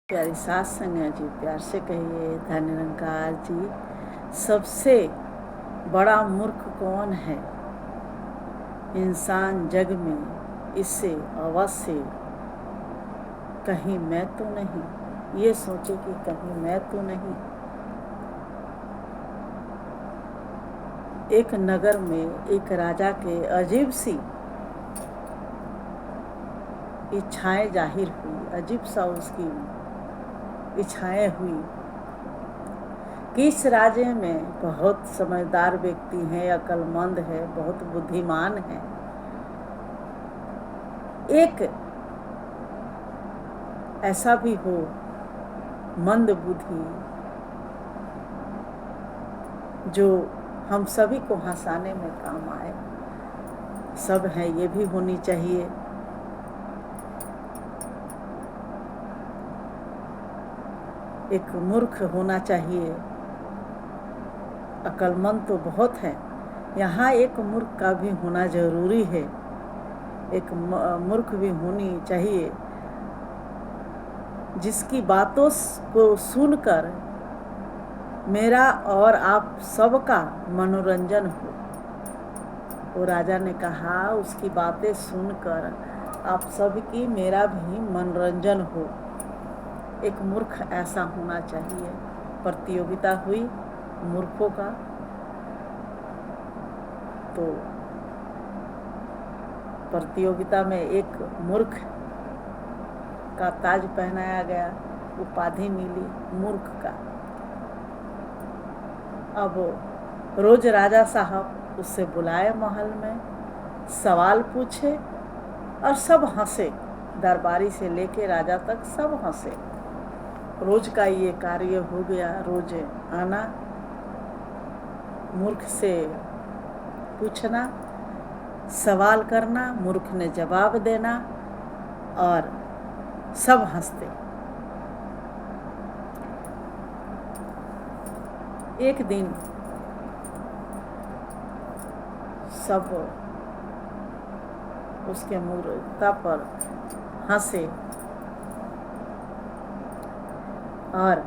प्यारी सास संज्ञा जी, प्यार से कहिए धन निरंकार जी, सबसे बड़ा मूर्ख कौन है इंसान जग में, इससे अवश्य कहीं मैं तो नहीं, ये सोचे कि कहीं मैं तो नहीं। एक नगर में एक राजा के अजीब सी इच्छाएं जाहिर हुई, अजीब सा उसकी इच्छाएं हुई कि इस राज्य में बहुत समझदार व्यक्ति हैं, अक्लमंद है, बहुत बुद्धिमान है, एक ऐसा भी हो मंद बुद्धि जो हम सभी को हंसाने में काम आए। सब है, ये भी होनी चाहिए। एक मूर्ख होना चाहिए, अक्लमंद तो बहुत है, यहाँ एक मूर्ख का भी होना जरूरी है। एक मूर्ख भी होनी चाहिए जिसकी बातों को सुनकर मेरा और आप सबका मनोरंजन हो। वो राजा ने कहा उसकी बातें सुनकर आप सबकी मेरा भी मनोरंजन हो। एक मूर्ख ऐसा होना चाहिए। प्रतियोगिता हुई मूर्खों का, तो प्रतियोगिता में एक मूर्ख का ताज पहनाया गया, उपाधि मिली मूर्ख का। अब रोज राजा साहब उससे बुलाए महल में, सवाल पूछे और सब हंसे, दरबारी से लेके राजा तक सब हंसे। रोज का ये कार्य हो गया, रोज आना, मूर्ख से पूछना, सवाल करना, मूर्ख ने जवाब देना और सब हंसते। एक दिन सब उसके मूर्खता पर हंसे और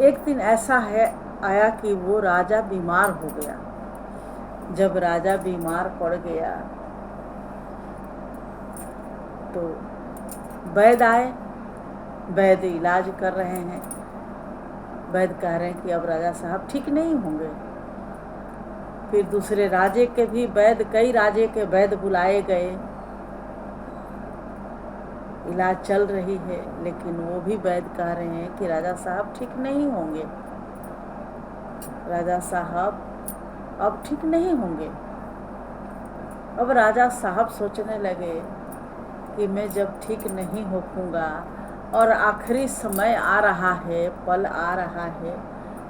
एक दिन ऐसा आया कि वो राजा बीमार हो गया। जब राजा बीमार पड़ गया तो वैद्य आए, वैद्य इलाज कर रहे हैं। वैद्य कह रहे हैं कि अब राजा साहब ठीक नहीं होंगे। फिर दूसरे राजे के भी वैद्य, कई राजे के वैद्य बुलाए गए, इलाज चल रही है, लेकिन वो भी वैद्य कह रहे हैं कि राजा साहब ठीक नहीं होंगे, राजा साहब अब ठीक नहीं होंगे। अब राजा साहब सोचने लगे कि मैं जब ठीक नहीं होऊंगा और आखिरी समय आ रहा है, पल आ रहा है,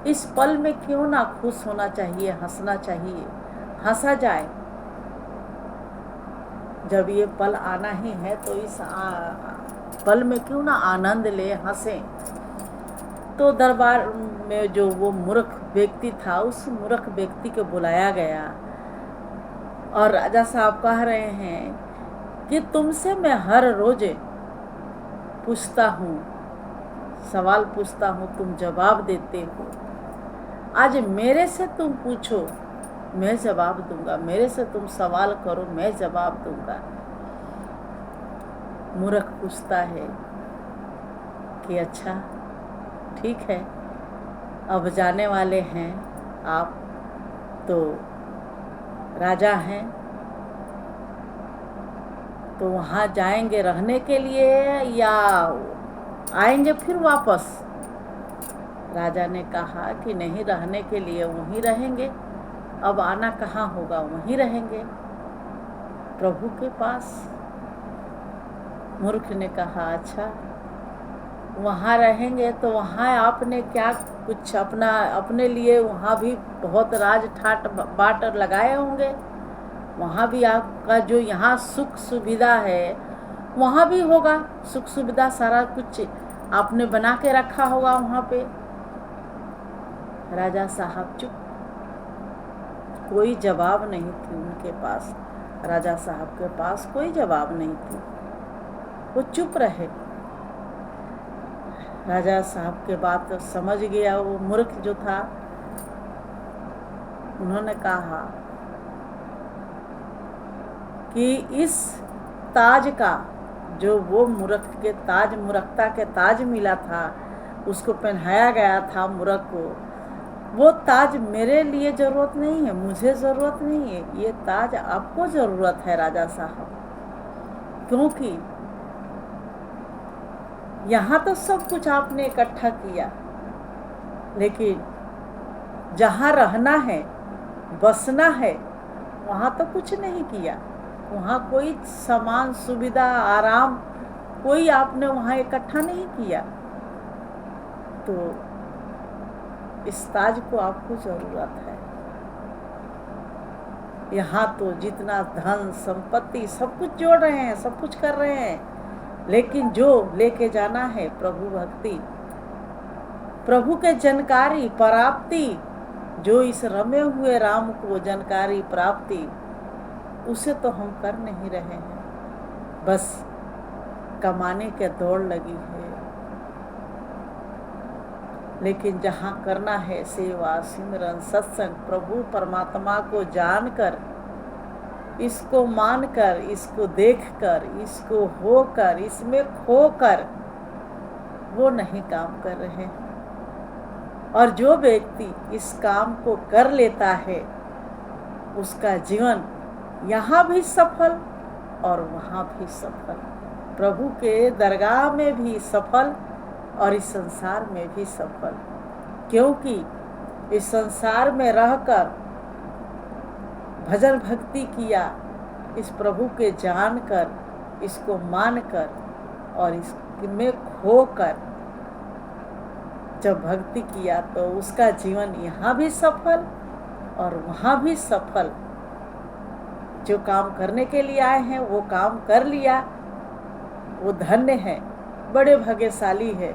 इस पल में क्यों ना खुश होना चाहिए, हंसना चाहिए, हंसा जाए। जब ये पल आना ही है तो इस पल में क्यों ना आनंद ले, हंसें। तो दरबार में जो वो मूर्ख व्यक्ति था, उस मूर्ख व्यक्ति को बुलाया गया और राजा साहब कह रहे हैं कि तुमसे मैं हर रोज पूछता हूँ, सवाल पूछता हूँ, तुम जवाब देते हो। आज मेरे से तुम पूछो, मैं जवाब दूंगा, मेरे से तुम सवाल करो, मैं जवाब दूंगा। मूर्ख पूछता है कि अच्छा ठीक है, अब जाने वाले हैं आप, तो राजा हैं, तो वहाँ जाएंगे रहने के लिए या आएंगे फिर वापस? राजा ने कहा कि नहीं, रहने के लिए वहीं रहेंगे, अब आना कहाँ होगा, वहीं रहेंगे प्रभु के पास। मूर्ख ने कहा अच्छा वहाँ रहेंगे तो वहाँ आपने क्या कुछ अपने लिए वहाँ भी बहुत राज ठाट बाट लगाए होंगे, वहाँ भी आपका जो यहाँ सुख सुविधा है वहाँ भी होगा, सुख सुविधा सारा कुछ आपने बना के रखा होगा वहाँ पे। राजा साहब चुप, कोई जवाब नहीं थी उनके पास, राजा साहब के पास कोई जवाब नहीं थी, वो चुप रहे। राजा साहब के बात समझ गया वो मूर्ख जो था। उन्होंने कहा कि इस ताज का जो वो मूर्ख के ताज, मूर्खता के ताज मिला था, उसको पहनाया गया था मूर्ख को, वो ताज मेरे लिए ज़रूरत नहीं है, मुझे ज़रूरत नहीं है, ये ताज आपको ज़रूरत है राजा साहब। क्योंकि यहाँ तो सब कुछ आपने इकट्ठा किया, लेकिन जहाँ रहना है, बसना है, वहाँ तो कुछ नहीं किया। वहाँ कोई सामान, सुविधा, आराम कोई आपने वहाँ इकट्ठा नहीं किया। तो इस ताज को आपको ज़रूरत है। यहाँ तो जितना धन संपत्ति सब कुछ जोड़ रहे हैं, सब कुछ कर रहे हैं, लेकिन जो लेके जाना है प्रभु भक्ति, प्रभु के जानकारी प्राप्ति, जो इस रमे हुए राम को जानकारी प्राप्ति, उसे तो हम कर नहीं रहे हैं। बस कमाने के दौड़ लगी है। लेकिन जहाँ करना है सेवा, सिमरन, सत्संग, प्रभु परमात्मा को जानकर, इसको मानकर, इसको देखकर, इसको होकर, इसमें खोकर, वो नहीं काम कर रहे हैं। और जो व्यक्ति इस काम को कर लेता है, उसका जीवन यहाँ भी सफल और वहाँ भी सफल, प्रभु के दरगाह में भी सफल और इस संसार में भी सफल। क्योंकि इस संसार में रहकर भजन भक्ति किया, इस प्रभु के जानकर, इसको मानकर और इसमें खोकर जब भक्ति किया, तो उसका जीवन यहाँ भी सफल और वहाँ भी सफल। जो काम करने के लिए आए हैं वो काम कर लिया, वो धन्य है, बड़े भाग्यशाली है।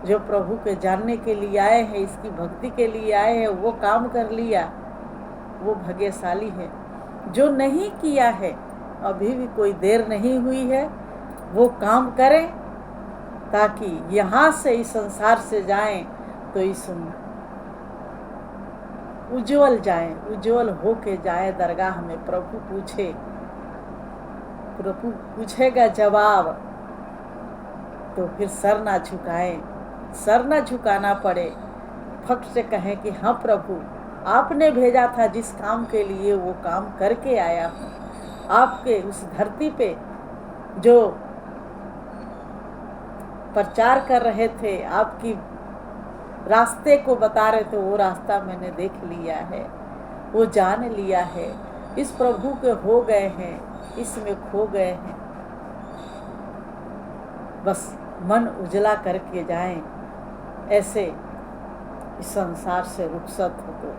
जो प्रभु के जानने के लिए आए हैं, इसकी भक्ति के लिए आए हैं, वो काम कर लिया, वो भाग्यशाली है। जो नहीं किया है, अभी भी कोई देर नहीं हुई है, वो काम करें, ताकि यहाँ से इस संसार से जाएं तो इस उज्जवल जाएं, उज्जवल होके जाए दरगाह में। प्रभु पूछेगा जवाब, तो फिर सर ना झुकाएं, सर ना झुकाना पड़े, फट से कहें कि हाँ प्रभु, आपने भेजा था जिस काम के लिए, वो काम करके आया हूँ। आपके उस धरती पे जो प्रचार कर रहे थे, आपकी रास्ते को बता रहे थे, वो रास्ता मैंने देख लिया है, वो जान लिया है, इस प्रभु के हो गए हैं, इसमें खो गए हैं। बस मन उजला करके जाएं, ऐसे इस संसार से रुखसत हो। तो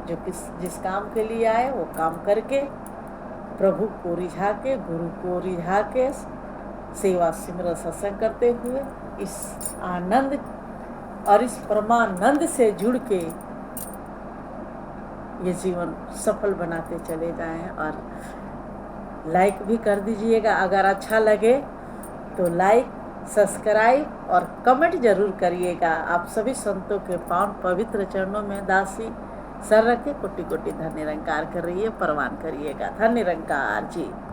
जो जिस काम के लिए आए वो काम करके, प्रभु को रिझा के, गुरु को रिझा के, सेवा सिमरन सत्संग करते हुए इस आनंद और इस परमानंद से जुड़ के ये जीवन सफल बनाते चले जाएं। और लाइक भी कर दीजिएगा, अगर अच्छा लगे तो लाइक, सब्सक्राइब और कमेंट जरूर करिएगा। आप सभी संतों के पावन पवित्र चरणों में दासी सर रखे कोटि कोटि धन्य निरंकार कर रही है, परवान करिएगा। धन्य निरंकार जी।